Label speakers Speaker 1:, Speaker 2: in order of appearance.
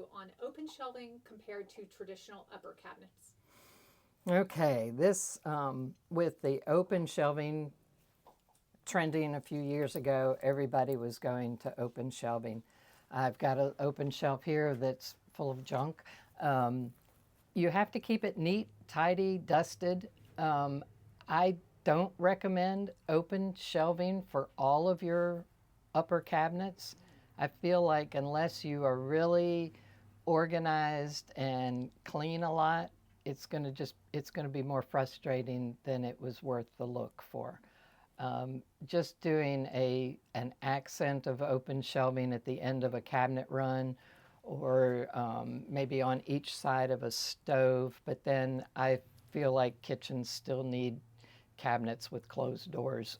Speaker 1: you on open shelving compared to traditional upper cabinets.
Speaker 2: Okay, this with the open shelving trending a few years ago, everybody was going to open shelving. I've got an open shelf here that's full of junk. You have to keep it neat, tidy, dusted. I don't recommend open shelving for all of your upper cabinets. I feel like unless you are really organized and clean a lot, it's going to be more frustrating than it was worth the look for. Just doing an accent of open shelving at the end of a cabinet run, or maybe on each side of a stove. But then I feel like kitchens still need cabinets with closed doors.